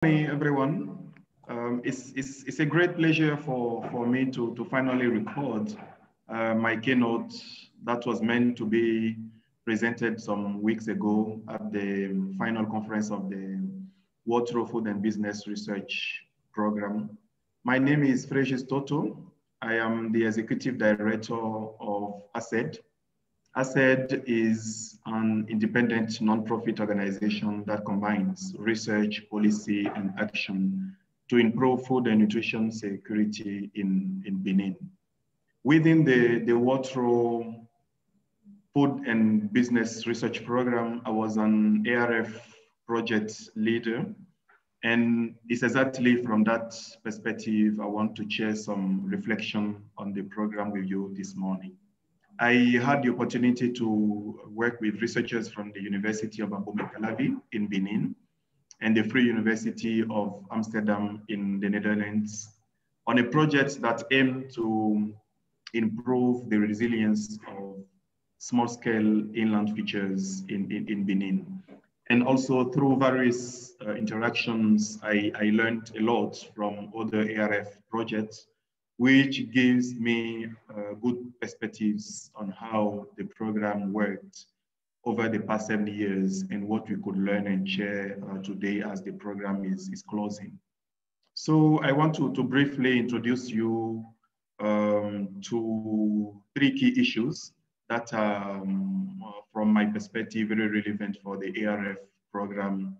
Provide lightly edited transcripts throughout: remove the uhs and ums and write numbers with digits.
Morning, everyone. It's a great pleasure for me to finally record my keynote that was meant to be presented some weeks ago at the final conference of the WOTRO Food and Business Research Program. My name is Frejus Thoto. I am the Executive Director of ASED. ASED is an independent non-profit organization that combines research, policy, and action to improve food and nutrition security in Benin. Within the WOTRO Food and Business Research Program, I was an ARF project leader. And it's exactly from that perspective I want to share some reflection on the program with you this morning. I had the opportunity to work with researchers from the University of Abomey-Calavi in Benin and the Free University of Amsterdam in the Netherlands on a project that aimed to improve the resilience of small-scale inland features in Benin. And also through various interactions, I learned a lot from other ARF projects, which gives me good perspectives on how the program worked over the past 7 years and what we could learn and share today as the program is closing. So I want to briefly introduce you to 3 key issues that are, from my perspective, very relevant for the ARF program.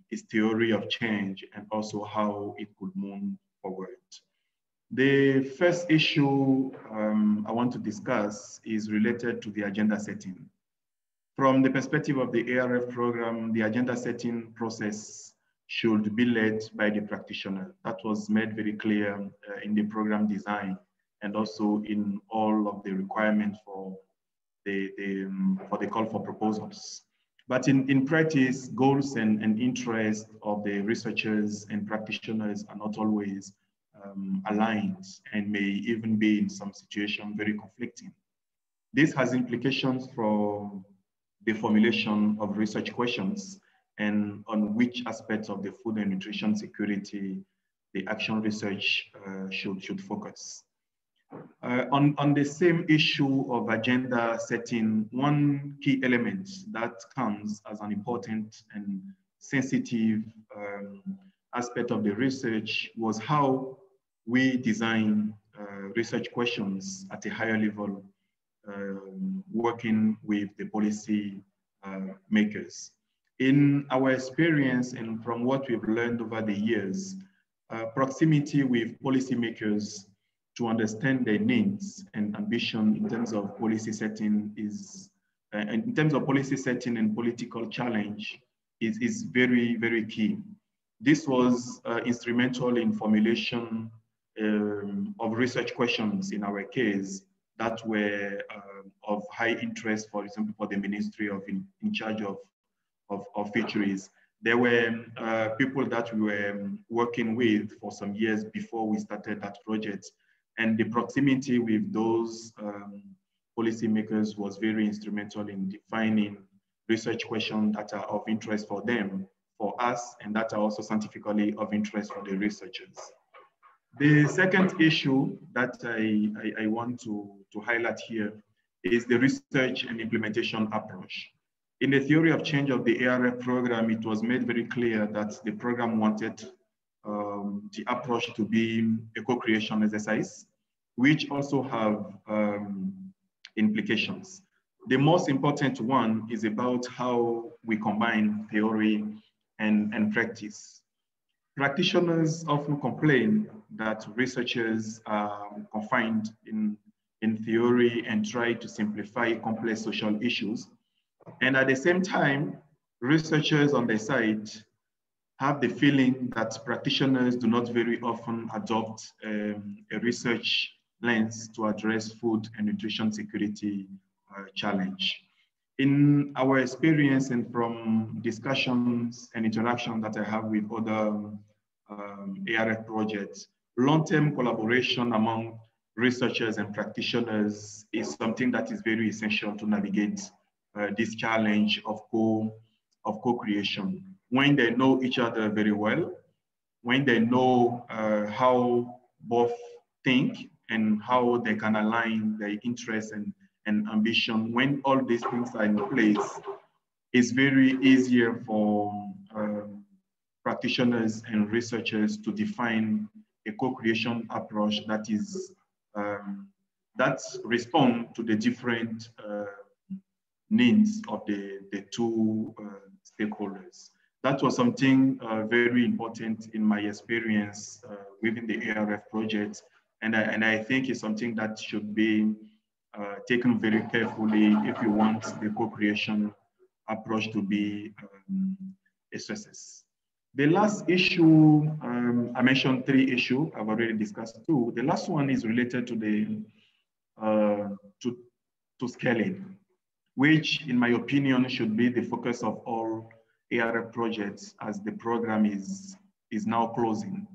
Is theory of change and also how it could move forward. The first issue I want to discuss is related to the agenda setting. From the perspective of the ARF program, the agenda setting process should be led by the practitioner. That was made very clear in the program design and also in all of the requirements for the call for proposals. But in practice, goals and interests of the researchers and practitioners are not always aligned and may even be in some situations very conflicting. This has implications for the formulation of research questions and on which aspects of the food and nutrition security the action research should focus. On the same issue of agenda setting, one key element that comes as an important and sensitive aspect of the research was how we design research questions at a higher level, working with the policy makers. In our experience and from what we've learned over the years, proximity with policymakers to understand their needs and ambition in terms of policy setting and political challenge is very, very key. This was instrumental in formulation of research questions in our case that were of high interest, for example, for the Ministry of in charge of fisheries. There were people that we were working with for some years before we started that project. And the proximity with those policymakers was very instrumental in defining research questions that are of interest for them, for us, and that are also scientifically of interest for the researchers. The second issue that I want to highlight here is the research and implementation approach. In the theory of change of the ARF program, it was made very clear that the program wanted the approach to be a co-creation exercise, which also have implications. The most important one is about how we combine theory and practice. Practitioners often complain that researchers are confined in theory and try to simplify complex social issues. And at the same time, researchers on their side have the feeling that practitioners do not very often adopt a research lens to address food and nutrition security challenge. In our experience and from discussions and interaction that I have with other ARF projects, long-term collaboration among researchers and practitioners is something that is very essential to navigate this challenge of co-creation. when they know each other very well, when they know how both think and how they can align their interests and ambition, when all these things are in place, it's very easier for practitioners and researchers to define a co-creation approach that is that respond to the different needs of the two stakeholders. That was something very important in my experience within the ARF project, and I think it's something that should be taken very carefully if you want the co-creation approach to be a success. The last issue, I mentioned 3 issues. I've already discussed 2. The last one is related to the to scaling, which, in my opinion, should be the focus of all ARF projects as the program is now closing.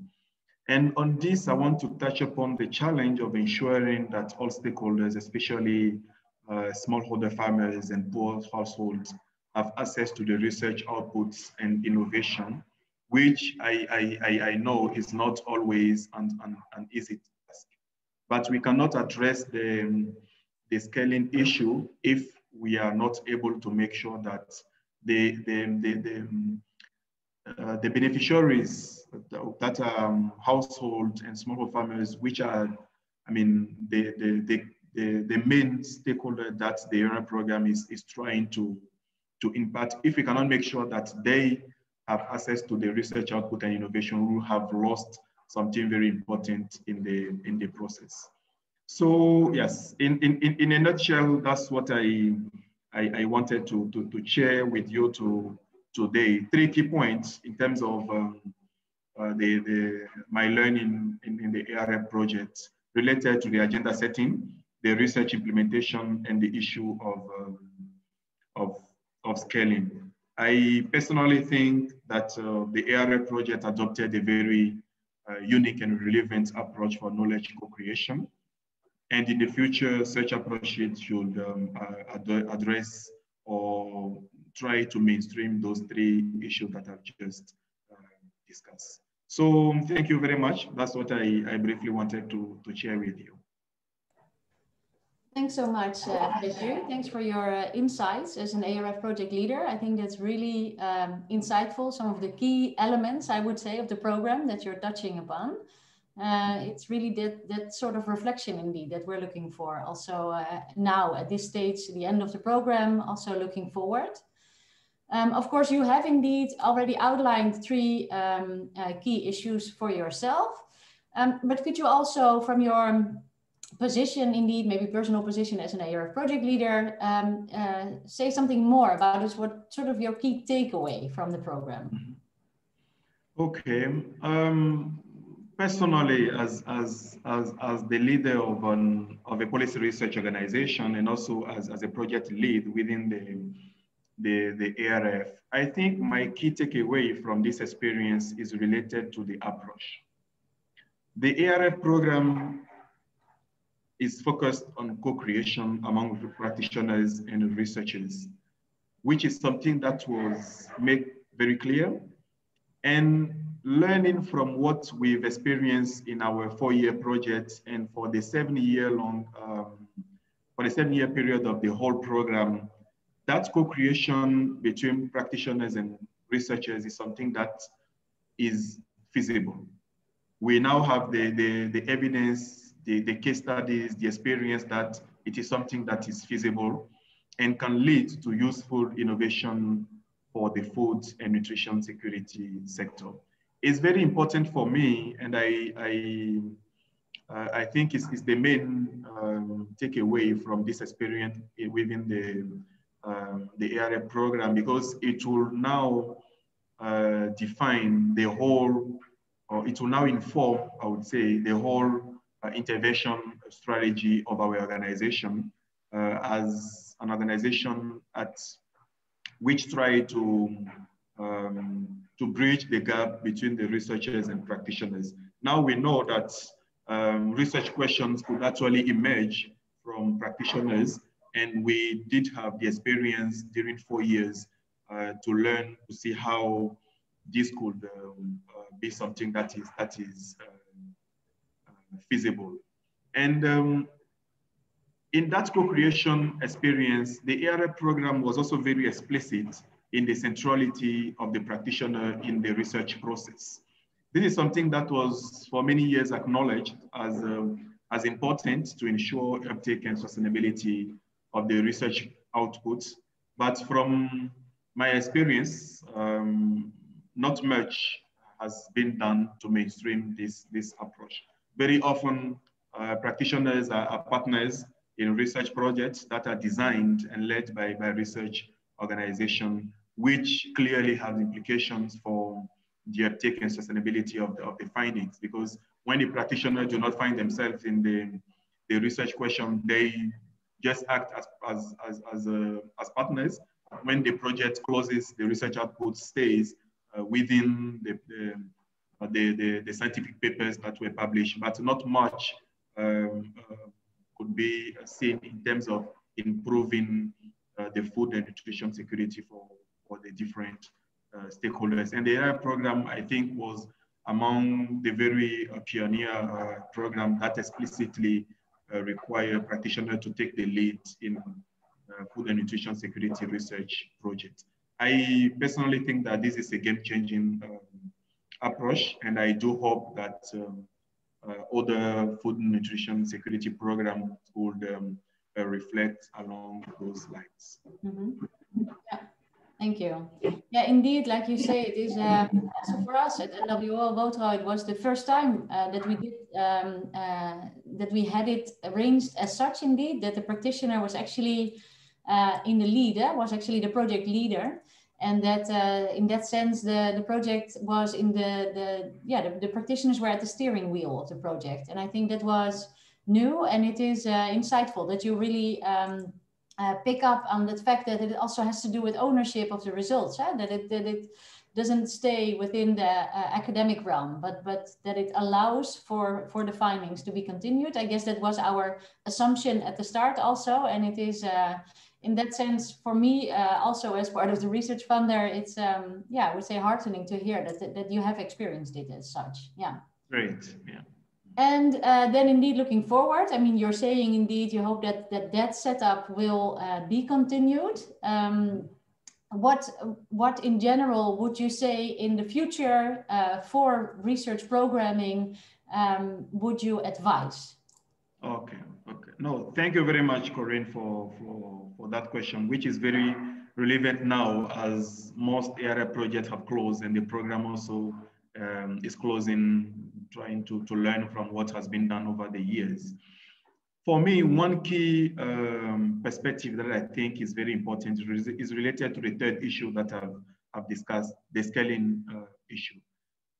And on this, I want to touch upon the challenge of ensuring that all stakeholders, especially smallholder farmers and poor households, have access to the research outputs and innovation, which I know is not always an easy task. But we cannot address the scaling issue if we are not able to make sure that the beneficiaries that are household and small farmers, which are, I mean, the main stakeholder that the ARF program is trying to impact. If we cannot make sure that they have access to the research output and innovation, we will have lost something very important in the process. So yes, in a nutshell, that's what I wanted to share with you today. 3 key points in terms of my learning in the ARF project related to the agenda setting, the research implementation, and the issue of scaling. I personally think that the ARF project adopted a very unique and relevant approach for knowledge co-creation. And in the future, such approaches should address or try to mainstream those 3 issues that I've just discussed. So thank you very much. That's what I briefly wanted to share with you. Thanks so much, Frejus. Thanks for your insights as an ARF project leader. I think that's really insightful. Some of the key elements, I would say, of the program that you're touching upon. It's really that sort of reflection indeed that we're looking for. Also now at this stage, the end of the program, also looking forward. Of course, you have indeed already outlined 3 key issues for yourself. But could you also, from your position, indeed, maybe personal position as an ARF project leader, say something more about this, what sort of your key takeaway from the program? Okay. Personally, as the leader of a policy research organization and also as a project lead within the ARF, I think my key takeaway from this experience is related to the approach. The ARF program is focused on co-creation among practitioners and researchers, which is something that was made very clear. And learning from what we've experienced in our 4-year project and for the 7-year period of the whole program, that co-creation between practitioners and researchers is something that is feasible. We now have the evidence, the case studies, the experience that it is something that is feasible and can lead to useful innovation for the food and nutrition security sector. It's very important for me, and I think it's the main takeaway from this experience within the ARF program, because it will now define the whole, or it will now inform, I would say, the whole intervention strategy of our organization as an organization which try to bridge the gap between the researchers and practitioners. Now we know that research questions could actually emerge from practitioners, and we did have the experience during 4 years to learn to see how this could be something that is feasible. And in that co-creation experience, the ARA program was also very explicit in the centrality of the practitioner in the research process. This is something that was for many years acknowledged as important to ensure uptake and sustainability of the research outputs. But from my experience, not much has been done to mainstream this approach. Very often, practitioners are partners in research projects that are designed and led by research organizations, which clearly have implications for the uptake and sustainability of the findings. Because when the practitioners do not find themselves in the research question, they just act as partners. When the project closes, the research output stays within the scientific papers that were published, but not much could be seen in terms of improving the food and nutrition security for the different stakeholders. And the ARA program, I think, was among the very pioneer program that explicitly require practitioners to take the lead in food and nutrition security research projects. I personally think that this is a game-changing approach, and I do hope that other food and nutrition security programs would reflect along those lines. Mm-hmm. Yeah, thank you. Yeah, indeed, like you say, it is also for us at NWO-WOTRO, it was the first time that we did that we had it arranged as such. Indeed, that the practitioner was actually in the lead, was actually the project leader. And that in that sense, the project was in the practitioners were at the steering wheel of the project. And I think that was new, and it is insightful that you really pick up on the fact that it also has to do with ownership of the results, that it doesn't stay within the academic realm, but that it allows for the findings to be continued. I guess that was our assumption at the start also, and it is in that sense, for me, also as part of the research funder, it's, yeah, I would say heartening to hear that you have experienced it as such. Yeah. Great. Yeah. And then indeed looking forward, I mean, you're saying indeed you hope that setup will be continued. What in general would you say in the future for research programming would you advise? Okay. No, thank you very much, Corinne, for that question, which is very relevant now as most ARA projects have closed and the program also is closing, trying to learn from what has been done over the years. For me, one key perspective that I think is very important is related to the third issue that I've discussed, the scaling issue.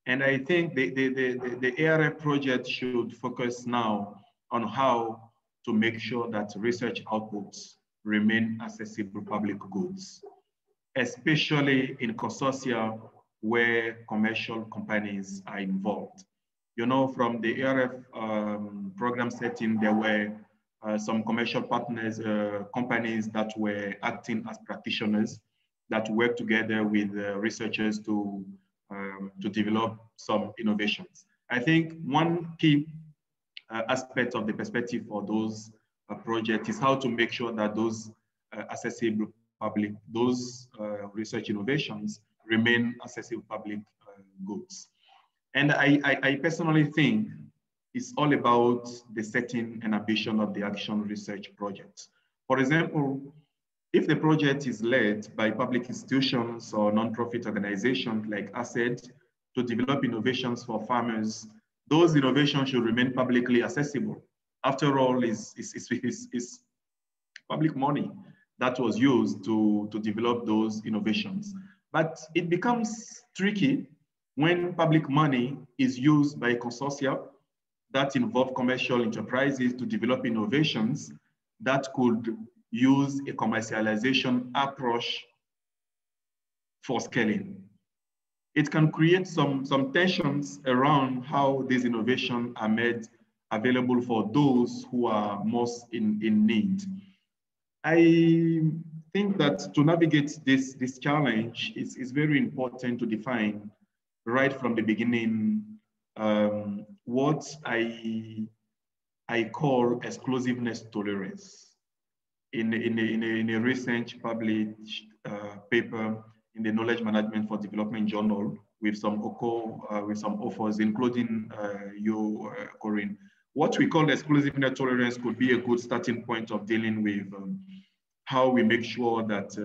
And I think the ARA project should focus now on how to make sure that research outputs remain accessible public goods, especially in consortia where commercial companies are involved. You know, from the ARF program setting, there were some commercial partners, companies that were acting as practitioners that work together with researchers to develop some innovations. I think one key aspect of the perspective for those projects is how to make sure that those accessible public, those research innovations remain accessible public goods. And I personally think it's all about the setting and ambition of the action research projects. For example, if the project is led by public institutions or nonprofit organizations like ASED to develop innovations for farmers, those innovations should remain publicly accessible. After all, it's public money that was used to develop those innovations. But it becomes tricky when public money is used by consortia that involve commercial enterprises to develop innovations that could use a commercialization approach for scaling. It can create some tensions around how these innovations are made available for those who are most in need. I think that to navigate this challenge, is very important to define right from the beginning what I call exclusiveness tolerance. In a recent published paper in the Knowledge Management for Development Journal with some authors, including you, Corinne. What we call exclusiveness tolerance could be a good starting point of dealing with how we make sure that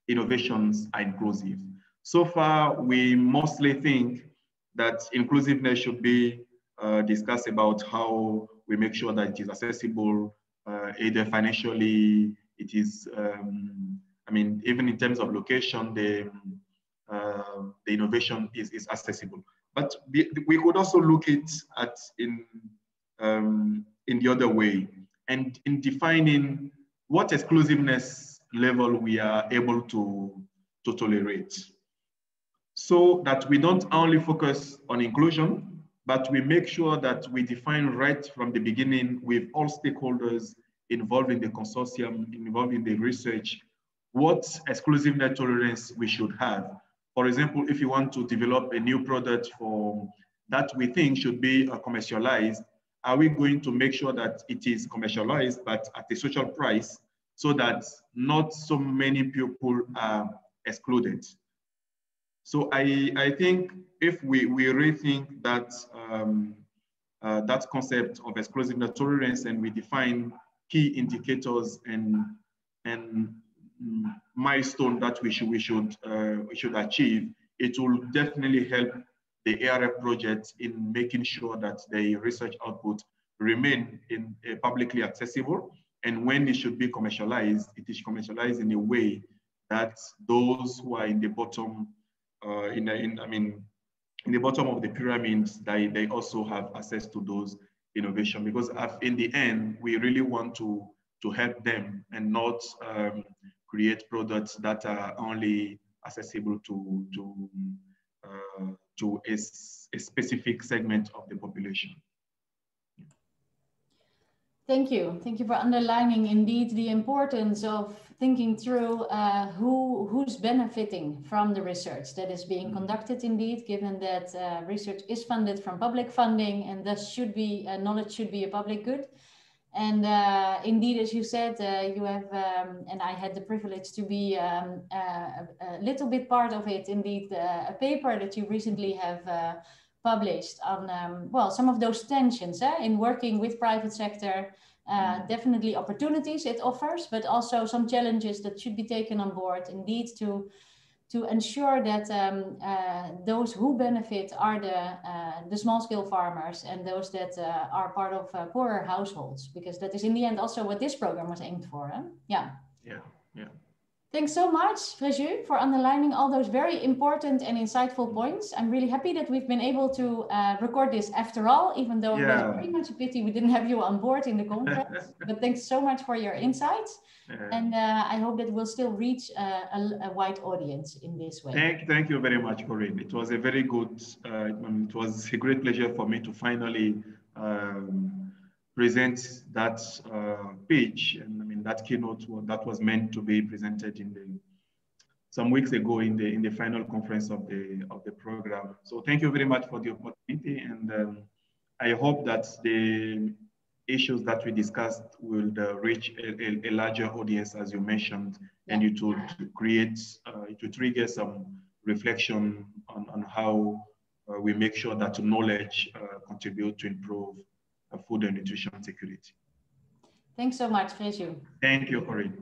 innovations are inclusive. So far, we mostly think that inclusiveness should be discussed about how we make sure that it is accessible, either financially, it is, I mean, even in terms of location, the innovation is accessible. But we could also look at in the other way, and in defining what exclusiveness level we are able to tolerate, so that we don't only focus on inclusion, but we make sure that we define right from the beginning with all stakeholders involved in the consortium, involved in the research, what exclusiveness tolerance we should have. For example, if you want to develop a new product that we think should be commercialized, are we going to make sure that it is commercialized, but at a social price, so that not so many people are excluded? So I think if we rethink that, that concept of exclusiveness tolerance, and we define key indicators and milestone that we should achieve, it will definitely help the ARF project in making sure that the research output remain publicly accessible, and when it should be commercialized, it is commercialized in a way that those who are in the bottom, in the bottom of the pyramids, they also have access to those innovation, because in the end, we really want to help them and not create products that are only accessible to a specific segment of the population. Thank you. Thank you for underlining indeed the importance of thinking through who's benefiting from the research that is being conducted indeed, given that research is funded from public funding, and thus should be, knowledge should be a public good. And indeed, as you said, you have, and I had the privilege to be a little bit part of it, indeed, a paper that you recently have published on, well, some of those tensions in working with private sector, definitely opportunities it offers, but also some challenges that should be taken on board, indeed, to ensure that those who benefit are the small-scale farmers and those that are part of poorer households, because that is in the end also what this program was aimed for. Yeah. Thanks so much, Frejus, for underlining all those very important and insightful points. I'm really happy that we've been able to record this after all, even though it was very much a pity we didn't have you on board in the conference. But thanks so much for your insights. And I hope that we'll still reach a wide audience in this way. Thank you very much, Corinne. It was a very good, it was a great pleasure for me to finally present that page, and I mean that keynote that was meant to be presented some weeks ago in the final conference of the program. So thank you very much for the opportunity, and I hope that the issues that we discussed will reach a larger audience, as you mentioned, and it will create, it will trigger some reflection on how we make sure that knowledge contribute to improve food and nutrition security. Thanks so much, Frejus. Thank you, Corinne.